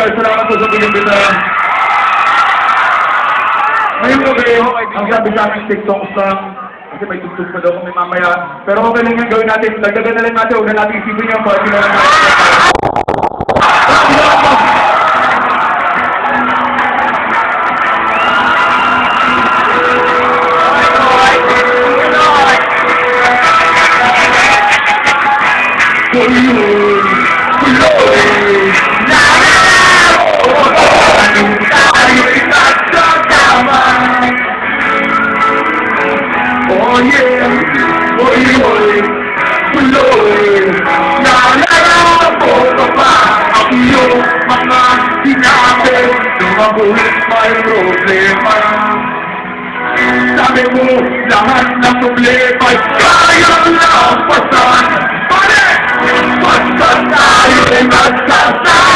guys, salamat po sa pinipita. Ngayong gabi, ang sabi sa amin, TikToks lang. Kasi may tugtog pa daw kami mamaya. Pero okay lang yung gawin natin. Dagdagan na lang natin. Huwag na natin isipin yung party na lang natin. Oh yeah, oy oy, tuloy, naalala mo ka ba ang iyong mga sinabi nung ako'y may problema? Sabi mo, lahat ng problema'y kayang lampasan. Pare, basta tayo'y magsasama.